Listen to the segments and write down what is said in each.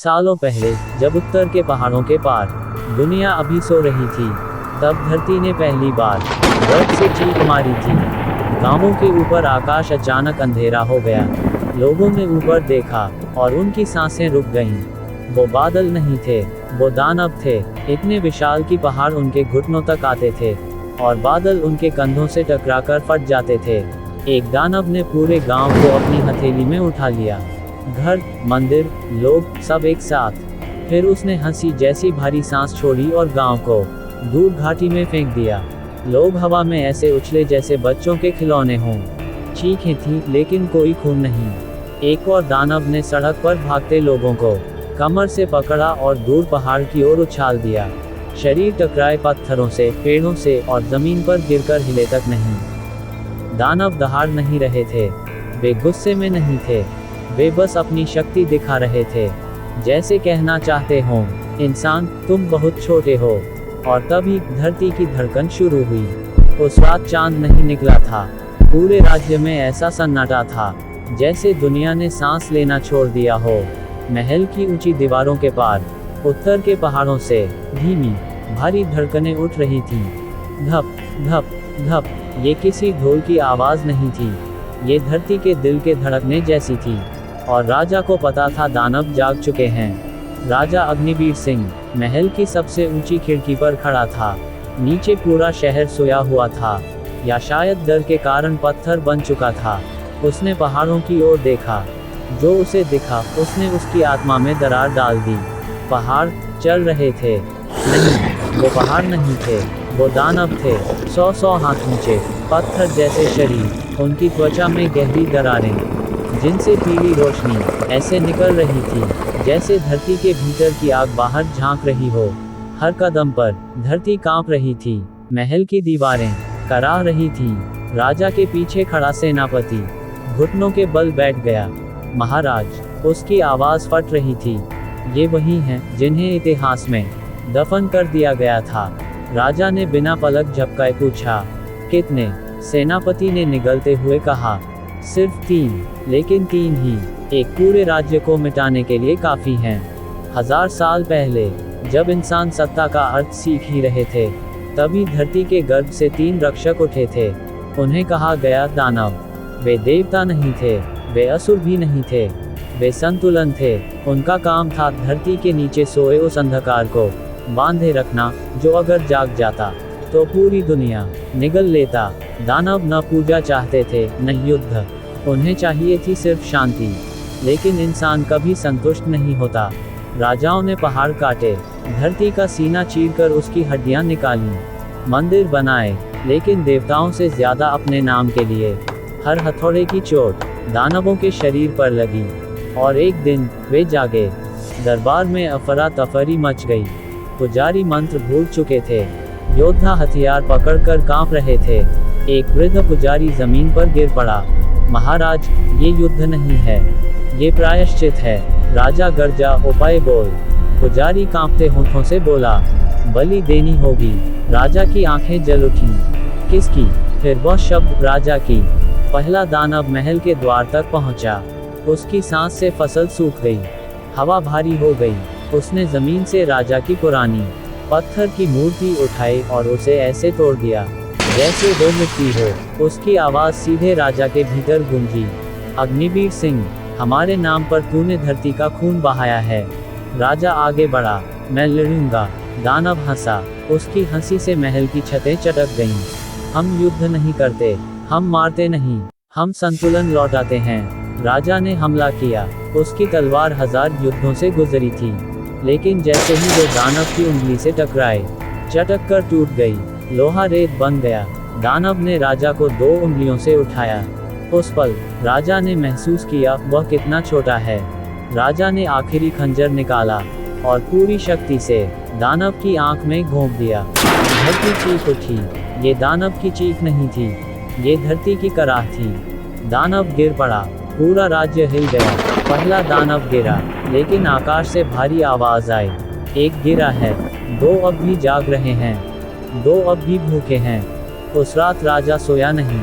सालों पहले, जब उत्तर के पहाड़ों के पार दुनिया अभी सो रही थी, तब धरती ने पहली बार दर्द से चीख मारी थी। गांवों के ऊपर आकाश अचानक अंधेरा हो गया। लोगों ने ऊपर देखा और उनकी सांसें रुक गईं। वो बादल नहीं थे, वो दानव थे, इतने विशाल कि पहाड़ उनके घुटनों तक आते थे और बादल उनके कंधों से टकराकर फट जाते थे। एक दानव ने पूरे गांव को अपनी हथेली में उठा लिया, घर, मंदिर, लोग, सब एक साथ। फिर उसने हंसी जैसी भारी सांस छोड़ी और गांव को दूर घाटी में फेंक दिया। लोग हवा में ऐसे उछले जैसे बच्चों के खिलौने हों। चीखें थीं, लेकिन कोई खून नहीं। एक और दानव ने सड़क पर भागते लोगों को कमर से पकड़ा और दूर पहाड़ की ओर उछाल दिया। शरीर टकराए पत्थरों से, पेड़ों से और जमीन पर गिरकर हिले तक नहीं। दानव दहाड़ नहीं रहे थे, वे गुस्से में नहीं थे, वे बस अपनी शक्ति दिखा रहे थे, जैसे कहना चाहते हों, इंसान, तुम बहुत छोटे हो। और तभी धरती की धड़कन शुरू हुई। उस रात चांद नहीं निकला था। पूरे राज्य में ऐसा सन्नाटा था जैसे दुनिया ने सांस लेना छोड़ दिया हो। महल की ऊंची दीवारों के पार उत्तर के पहाड़ों से धीमी भारी धड़कनें उठ रही थीं। धप धप धप। ये किसी ढोल की आवाज नहीं थी, ये धरती के दिल के धड़कने जैसी थी। और राजा को पता था दानव जाग चुके हैं। राजा अग्निवीर सिंह महल की सबसे ऊंची खिड़की पर खड़ा था। नीचे पूरा शहर सोया हुआ था, या शायद डर के कारण पत्थर बन चुका था। उसने पहाड़ों की ओर देखा। जो उसे दिखा, उसने उसकी आत्मा में दरार डाल दी। पहाड़ चल रहे थे। नहीं, वो पहाड़ नहीं थे, वो दानव थे। 100 हाथ ऊंचे, पत्थर जैसे शरीर, उनकी त्वचा में गहरी दरारें, जिनसे पीली रोशनी ऐसे निकल रही थी जैसे धरती के भीतर की आग बाहर झांक रही हो। हर कदम पर धरती कांप रही थी। महल की दीवारें कराह रही थीं। राजा के पीछे खड़ा सेनापति घुटनों के बल बैठ गया। महाराज, उसकी आवाज फट रही थी, ये वही हैं जिन्हें इतिहास में दफन कर दिया गया था। राजा ने बिना पलक झपकाए पूछा, कितने? सेनापति ने निगलते हुए कहा, सिर्फ 3, लेकिन 3 ही एक पूरे राज्य को मिटाने के लिए काफी हैं। 1000 साल पहले, जब इंसान सत्ता का अर्थ सीख ही रहे थे, तभी धरती के गर्भ से 3 रक्षक उठे थे। उन्हें कहा गया दानव। वे देवता नहीं थे, वे असुर भी नहीं थे, वे संतुलन थे। उनका काम था धरती के नीचे सोए उस अंधकार को बांधे रखना, जो अगर जाग जाता तो पूरी दुनिया निगल लेता। दानव न पूजा चाहते थे, न युद्ध, उन्हें चाहिए थी सिर्फ शांति। लेकिन इंसान कभी संतुष्ट नहीं होता। राजाओं ने पहाड़ काटे, धरती का सीना चीरकर उसकी हड्डियां निकाली, मंदिर बनाए, लेकिन देवताओं से ज्यादा अपने नाम के लिए। हर हथौड़े की चोट दानवों के शरीर पर लगी। और एक दिन वे जागे। दरबार में अफरा तफरी मच गई। पुजारी मंत्र भूल चुके थे, योद्धा हथियार पकड़कर कांप रहे थे। एक वृद्ध पुजारी जमीन पर गिर पड़ा। महाराज, ये युद्ध नहीं है, ये प्रायश्चित है। राजा गर्जा, उपाय बोल। पुजारी कांपते होठों से बोला, बलि देनी होगी। राजा की आंखें जल उठीं। किसकी? फिर वह शब्द, राजा की। पहला दानव महल के द्वार तक पहुंचा। उसकी सांस से फसल सूख गई, हवा भारी हो गई। उसने जमीन से राजा की पुरानी पत्थर की मूर्ति उठाई और उसे ऐसे तोड़ दिया जैसे वो मिट्टी हो। उसकी आवाज सीधे राजा के भीतर गूंजी, अग्निवीर सिंह, हमारे नाम पर तूने धरती का खून बहाया है। राजा आगे बढ़ा, मैं लड़ूंगा। दानव हंसा, उसकी हंसी से महल की छतें चटक गईं। हम युद्ध नहीं करते, हम मारते नहीं, हम संतुलन लौटाते हैं। राजा ने हमला किया। उसकी तलवार 1000 युद्धों से गुजरी थी, लेकिन जैसे ही वो दानव की उंगली से टकराए, चटक कर टूट गई। लोहा रेत बन गया। दानव ने राजा को 2 उंगलियों से उठाया। उस पल राजा ने महसूस किया वह कितना छोटा है। राजा ने आखिरी खंजर निकाला और पूरी शक्ति से दानव की आंख में घोंप दिया। धरती चीख उठी। ये दानव की चीख नहीं थी, ये धरती की कराह थी। दानव गिर पड़ा, पूरा राज्य हिल गया। पहला दानव गिरा, लेकिन आकाश से भारी आवाज आई, एक गिरा है, 2 अब भी जाग रहे हैं, 2 अब भी भूखे हैं। उस रात राजा सोया नहीं,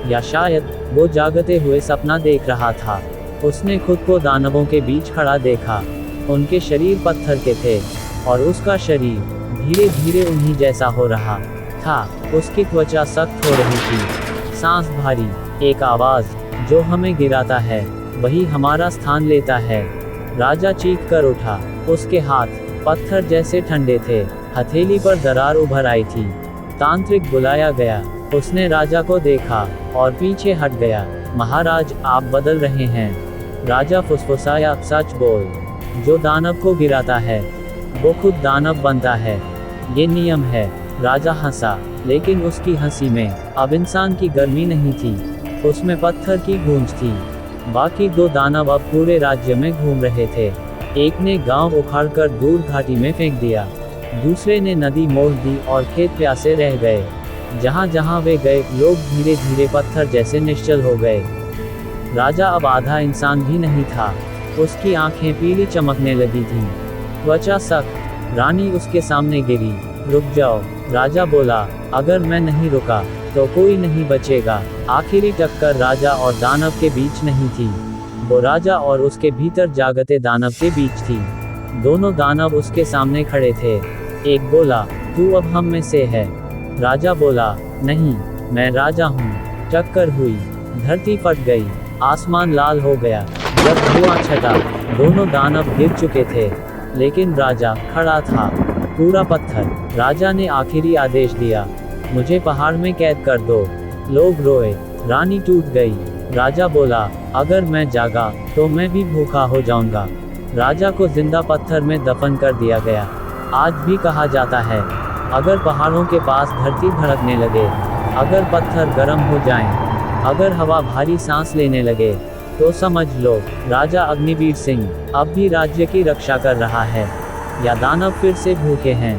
या शायद वो जागते हुए सपना देख रहा था। उसने खुद को दानवों के बीच खड़ा देखा, उनके शरीर पत्थर के थे और उसका शरीर धीरे धीरे उन्हीं जैसा हो रहा था। उसकी त्वचा सख्त हो रही थी, सांस भारी। एक आवाज, जो हमें गिराता है वही हमारा स्थान लेता है। राजा चीख कर उठा। उसके हाथ पत्थर जैसे ठंडे थे, हथेली पर दरार उभर आई थी। तांत्रिक बुलाया गया। उसने राजा को देखा और पीछे हट गया। महाराज, आप बदल रहे हैं। राजा फुसफुसाया, सच बोल। जो दानव को गिराता है वो खुद दानव बनता है, ये नियम है। राजा हंसा, लेकिन उसकी हंसी में अब इंसान की गर्मी नहीं थी, उसमें पत्थर की गूंज थी। बाकी दो दानव अब पूरे राज्य में घूम रहे थे। एक ने गांव उखाड़कर दूर घाटी में फेंक दिया, दूसरे ने नदी मोड़ दी और खेत प्यासे रह गए। जहां जहां वे गए, लोग धीरे धीरे पत्थर जैसे निश्चल हो गए। राजा अब आधा इंसान भी नहीं था, उसकी आंखें पीली चमकने लगी थीं, त्वचा सख्त। रानी उसके सामने गिरी। रुक जाओ, राजा बोला। अगर मैं नहीं रुका तो कोई नहीं बचेगा। आखिरी टक्कर राजा और दानव के बीच नहीं थी, वो राजा और उसके भीतर जागते दानव के बीच थी। दोनों दानव उसके सामने खड़े थे। एक बोला, तू अब हम में से है। राजा बोला, नहीं, मैं राजा हूँ। टक्कर हुई, धरती फट गई, आसमान लाल हो गया। जब धुआं छटा, दोनों दानव गिर चुके थे, लेकिन राजा खड़ा था, पूरा पत्थर। राजा ने आखिरी आदेश दिया, मुझे पहाड़ में कैद कर दो। लोग रोए, रानी टूट गई। राजा बोला, अगर मैं जागा तो मैं भी भूखा हो जाऊंगा। राजा को जिंदा पत्थर में दफन कर दिया गया। आज भी कहा जाता है, अगर पहाड़ों के पास धरती धड़कने लगे, अगर पत्थर गर्म हो जाएं, अगर हवा भारी सांस लेने लगे, तो समझ लो राजा अग्निवीर सिंह अब भी राज्य की रक्षा कर रहा है, या दानव फिर से भूखे हैं।